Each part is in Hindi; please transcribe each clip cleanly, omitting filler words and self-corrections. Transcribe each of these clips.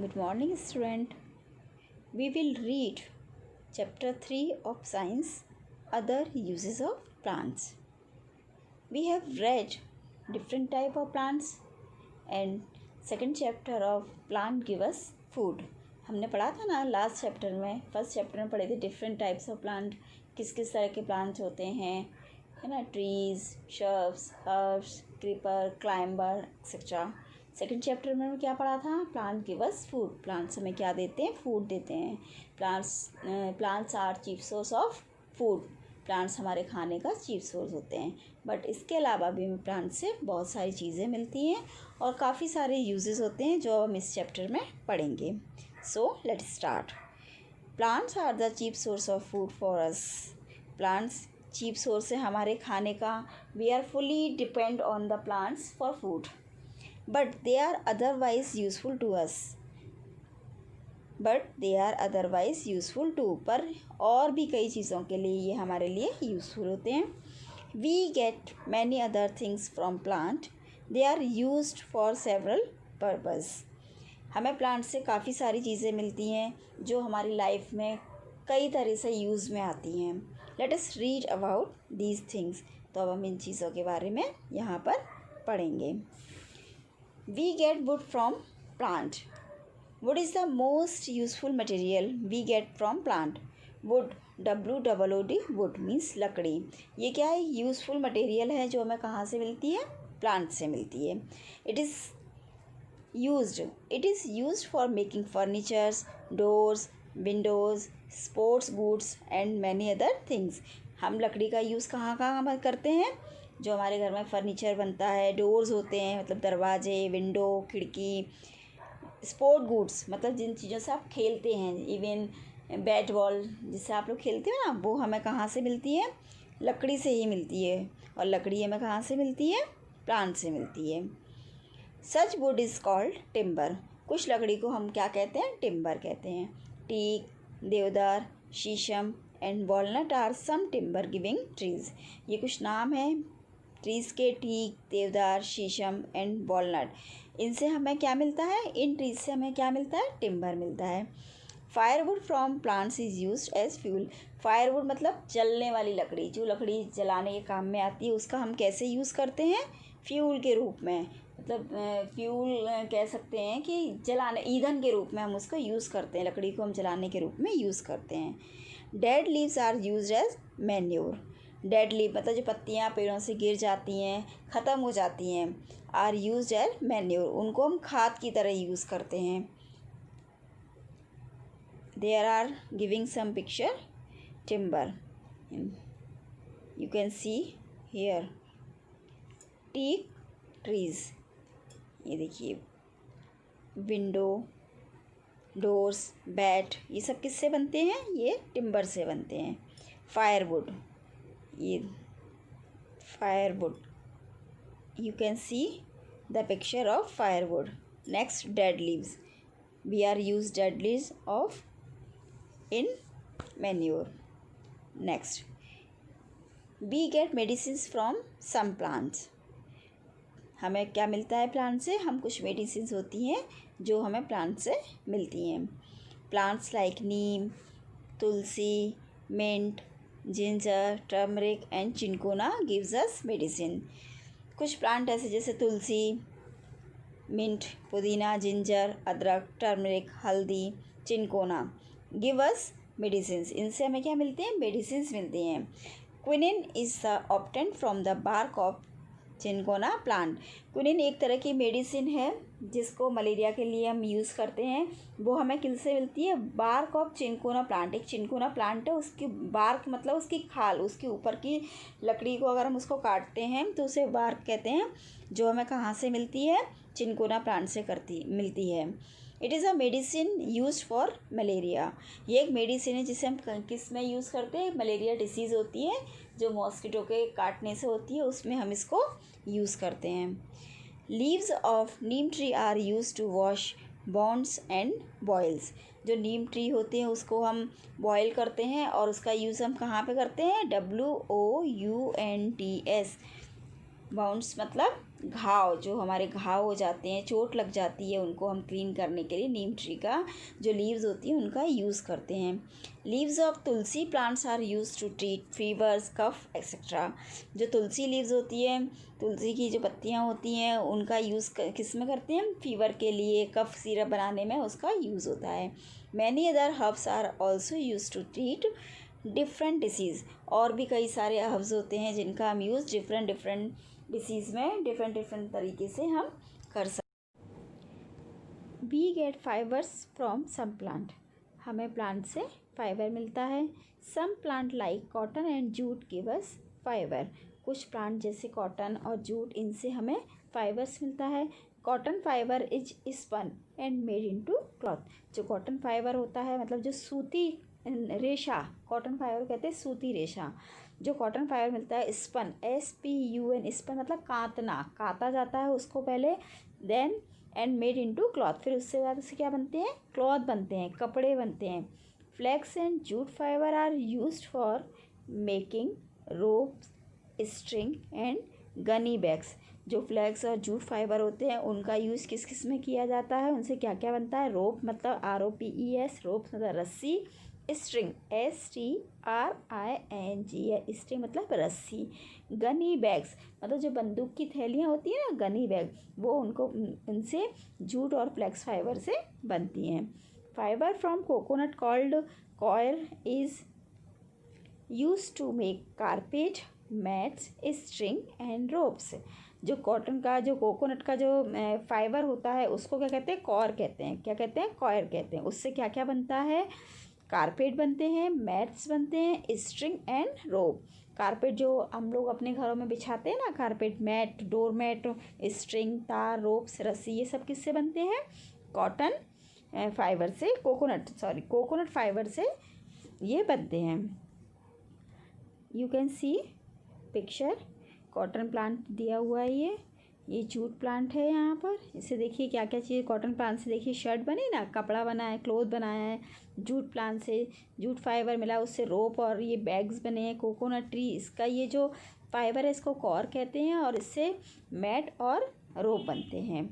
Good morning, student. We will read chapter 3 of science, other uses of plants. We have read different type of plants and second chapter of plant give us food. हमने पढ़ा था ना लास्ट चैप्टर में, फर्स्ट चैप्टर में पढ़े थे डिफरेंट टाइप्स ऑफ प्लांट, किस किस तरह के प्लांट्स होते हैं, है ना, trees, shrubs, herbs, creeper, climber etcetera. Second chapter में क्या पढ़ा था? Plant give us food. Plants हमें क्या देते हैं? फूड देते हैं. Plants are chief source of food. Plants हमारे खाने का चीफ सोर्स होते हैं. बट इसके अलावा भी हमें प्लांट से बहुत सारी चीज़ें मिलती हैं और काफ़ी सारे यूजेस होते हैं जो हम इस चैप्टर में पढ़ेंगे. So let's start. Plants are the chief source of food for us. Plants chief source है हमारे खाने का. We are fully depend on the plants for food, but they are otherwise useful to us. पर और भी कई चीज़ों के लिए ये हमारे लिए यूज़फुल होते हैं. We get many other things from plant. They are used for several purpose. हमें प्लांट से काफ़ी सारी चीज़ें मिलती हैं जो हमारी लाइफ में कई तरह से यूज़ में आती हैं. Let us read about these things. तो अब हम इन चीज़ों के बारे में यहाँ पर पढ़ेंगे. We get wood from plant. Wood is the most useful material we get from plant. Wood, WOOD, wood means लकड़ी. ये क्या है? यूज़फुल मटेरियल है जो हमें कहाँ से मिलती है? प्लांट से मिलती है. It is used for making furnitures, doors, windows, sports goods and many other things. हम लकड़ी का यूज़ कहाँ कहाँ करते हैं? जो हमारे घर में फर्नीचर बनता है, डोर्स होते हैं मतलब दरवाजे, विंडो, खिड़की, स्पोर्ट गुड्स मतलब जिन चीज़ों से आप खेलते हैं, इवन बैट बॉल जिससे आप लोग खेलते हो ना, वो हमें कहाँ से मिलती है? लकड़ी से ही मिलती है. और लकड़ी हमें कहाँ से मिलती है? प्लांट से मिलती है. सच वुड इज़ कॉल्ड टिम्बर. कुछ लकड़ी को हम क्या कहते हैं? टिम्बर कहते हैं. Teak, deodar, sheesham and walnut are some timber giving trees. ये कुछ नाम है ट्रीज़ के. Teak, deodar, sheesham and walnut. इनसे हमें क्या मिलता है? इन ट्रीज से हमें क्या मिलता है? टिम्बर मिलता है. Firewood from plants is used as fuel. Firewood मतलब जलने वाली लकड़ी, जो लकड़ी जलाने के काम में आती है, उसका हम कैसे यूज़ करते हैं? फ्यूल के रूप में. मतलब फ्यूल कह सकते हैं कि जलाने, ईंधन के रूप में हम उसको यूज़ करते हैं. लकड़ी को हम जलाने के रूप में यूज़ करते हैं. Dead leaves are used as manure. Dead leaf मतलब जो पत्तियाँ पेड़ों से गिर जाती हैं, ख़त्म हो जाती हैं, आर यूज्ड एज मैन्योर. उनको हम खाद की तरह यूज़ करते हैं. There are giving some picture. Timber you can see here. Teak trees. ये देखिए, विंडो, डोर्स, बैट, ये सब किससे बनते हैं? ये टिम्बर से बनते हैं. फायरवुड, ये firewood, you can see the picture of firewood. Next, dead leaves. We are use dead leaves of in manure. Next, we get medicines from some plants. हमें क्या मिलता है प्लांट से? हम कुछ मेडिसिन्स होती हैं जो हमें प्लांट से मिलती हैं. Plants like neem, tulsi, mint, ginger, turmeric and cinchona gives us medicine. कुछ प्लांट ऐसे जैसे तुलसी, मिंट, पुदीना, जिंजर, अदरक, टर्मरिक, हल्दी, चिनकोना गिव अस मेडिसिन्स. इनसे हमें क्या मिलते हैं? मेडिसिन्स मिलती हैं. Quinine is obtained from the bark of cinchona plant. Quinine एक तरह की मेडिसिन है जिसको मलेरिया के लिए हम यूज़ करते हैं. वो हमें किससे मिलती है? Bark of cinchona plant. एक चिनकोना प्लांट है, उसकी बार्क मतलब उसकी खाल, उसके ऊपर की लकड़ी को अगर हम उसको काटते हैं तो उसे बार्क कहते हैं, जो हमें कहाँ से मिलती है? चिनकोना प्लांट से मिलती है. It is a medicine use for malaria. ये एक मेडिसिन है जिसे हम किस में यूज़ करते हैं? मलेरिया डिसीज़ होती है जो मॉस्किटो के काटने से होती है, उसमें हम इसको यूज़ करते हैं. Leaves of neem tree are use to wash bonds and boils. जो नीम ट्री होते हैं उसको हम बॉयल करते हैं और उसका यूज़ हम कहाँ पे करते हैं? WOUNDS. बाउंड्स मतलब घाव, जो हमारे घाव हो जाते हैं, चोट लग जाती है, उनको हम क्लीन करने के लिए नीम ट्री का जो लीव्स होती हैं उनका यूज़ करते हैं। Leaves of tulsi plants are use to treat fevers, cough etcetera. जो तुलसी लीव्स होती है, तुलसी की जो पत्तियां होती हैं, उनका यूज़ किस में करते हैं हम? फीवर के लिए, कफ सिरप बनाने में उसका यूज़ होता है। Many other herbs are also use to treat different disease. और भी कई सारे हर्ब्स होते हैं जिनका हम यूज़ डिफरेंट डिसीज़ में डिफरेंट तरीके से हम कर सकते। We get fibres from some plant, हमें प्लांट से फाइबर मिलता है। Some plant like cotton and jute give us fibre, कुछ प्लांट जैसे कॉटन और जूट, इनसे हमें फाइबर्स मिलता है। Cotton fibre is spun and made into cloth. जो कॉटन फाइबर होता है, मतलब जो सूती रेशा, कॉटन फाइबर कहते हैं सूती रेशा। जो कॉटन फाइबर मिलता है स्पन, SPUN, स्पन मतलब कातना, काता जाता है उसको पहले, then and made into cloth, फिर उससे बाद उससे क्या बनते हैं? क्लॉथ बनते हैं, कपड़े बनते हैं। Flax and jute fibre are used for making ropes, string and gunny bags. जो फ्लैक्स और जूट फाइबर होते हैं उनका यूज़ किस किस में किया जाता है? उनसे क्या क्या बनता है? रोप मतलब ROPES, रोप मतलब रस्सी, स्ट्रिंग STRING, स्ट्रिंग मतलब रस्सी, गनी बैग्स मतलब जो बंदूक की थैलियाँ होती हैं ना, गनी बैग, वो उनको उनसे जूट और फ्लैक्स फाइबर से बनती हैं। Fibre from coconut called coir is use to make carpet, mats, string and ropes. जो कॉटन का, जो कोकोनट का जो फाइबर होता है उसको क्या कहते हैं? कॉयर कहते हैं। क्या कहते हैं? कॉयर कहते हैं। उससे क्या क्या बनता है? कारपेट बनते हैं, मैट्स बनते हैं, स्ट्रिंग एंड रोप। कारपेट जो हम लोग अपने घरों में बिछाते हैं ना, carpet, mat, door mat, string, तार, रोप्स, रस्सी, ये सब किससे बनते हैं? कॉटन फाइबर से, कोकोनट फाइबर से ये बनते हैं। You can see picture, cotton plant दिया हुआ है, ये जूट प्लांट है। यहाँ पर इसे देखिए क्या क्या चीज़, कॉटन प्लांट से देखिए शर्ट बनी ना, कपड़ा बना है, क्लोथ बनाया है। जूट प्लांट से जूट फाइबर मिला, उससे रोप और ये बैग्स बने हैं। कोकोनट ट्री, इसका ये जो फाइबर है इसको कॉर कहते हैं, और इससे मैट और रोप बनते हैं।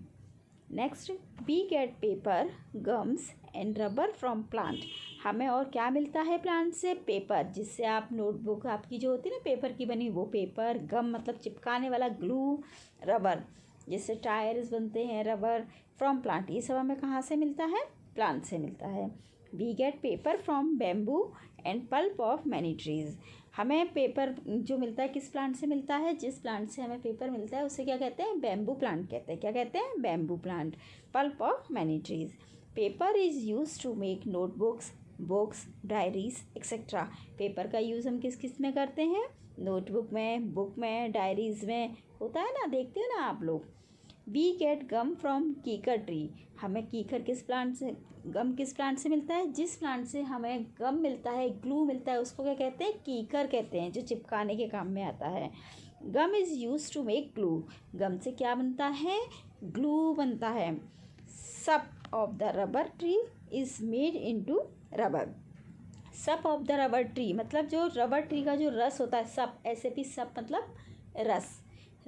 Next, we get paper, gums and rubber from plant. हमें और क्या मिलता है प्लांट से? पेपर, जिससे आप नोटबुक आपकी जो होती है ना पेपर की बनी, वो पेपर। गम मतलब चिपकाने वाला ग्लू। रबर, जिससे टायर्स बनते हैं। रबर फ्रॉम प्लांट, ये सब हमें कहाँ से मिलता है? प्लांट से मिलता है। We get paper from bamboo and pulp of many trees. हमें पेपर जो मिलता है किस प्लांट से मिलता है? जिस प्लांट से हमें पेपर मिलता है उसे क्या कहते हैं? बैम्बू प्लांट कहते हैं। क्या कहते हैं? Bamboo plant. Pulp of many trees. Paper is use to make notebooks, books, diaries etcetera. Paper का यूज़ हम किस किस में करते हैं? नोटबुक में, बुक में, डायरीज में होता है ना, देखते हो ना आप लोग। वी गेट गम फ्रॉम कीकर ट्री। हमें कीकर किस प्लांट से, गम किस प्लांट से मिलता है? जिस प्लांट से हमें गम मिलता है, ग्लू मिलता है, उसको क्या कहते हैं? कीकर कहते हैं, जो चिपकाने के काम में आता है। Gum is use to make glue. Gum से क्या बनता है? ग्लू बनता है। Sap of the rubber tree is made into rubber. Sap of the rubber tree मतलब जो रबर ट्री का जो रस होता है, सप, SAP, सप मतलब रस।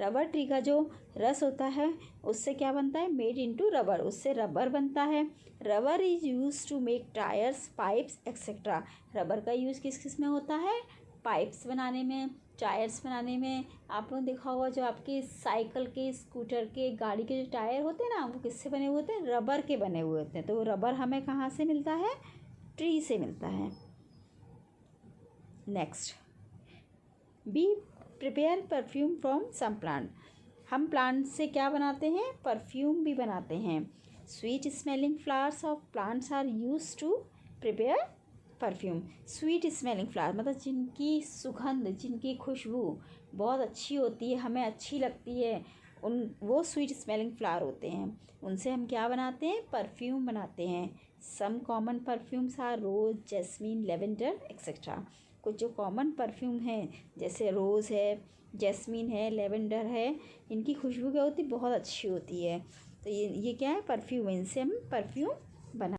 रबर ट्री का जो रस होता है उससे क्या बनता है? मेड इनटू रबर, उससे रबर बनता है। Rubber is use to make tyres, pipes etcetera. Rubber का यूज़ किस किस में होता है? पाइप्स बनाने में, टायर्स बनाने में। आप लोगों ने देखा होगा जो आपके साइकिल के, स्कूटर के, गाड़ी के जो टायर होते हैं ना, वो किससे बने हुए होते हैं? रबर के बने हुए होते हैं। तो वो रबर हमें कहाँ से मिलता है? ट्री से मिलता है। Next, be prepare perfume from some plant. हम प्लांट से क्या बनाते हैं? परफ्यूम भी बनाते हैं। Sweet smelling flowers of plants are use to prepare perfume. Sweet smelling flower मतलब जिनकी सुगंध, जिनकी खुशबू बहुत अच्छी होती है, हमें अच्छी लगती है, वो स्वीट स्मेलिंग फ्लावर होते हैं। उनसे हम क्या बनाते हैं? परफ्यूम बनाते हैं। Some common perfumes are rose, jasmine, lavender etcetera. कुछ जो कॉमन परफ्यूम हैं जैसे रोज़ है, जैस्मीन है, लेवेंडर है, इनकी खुशबू क्या होती है? बहुत अच्छी होती है। तो ये क्या है? परफ्यूम। इनसे हम परफ्यूम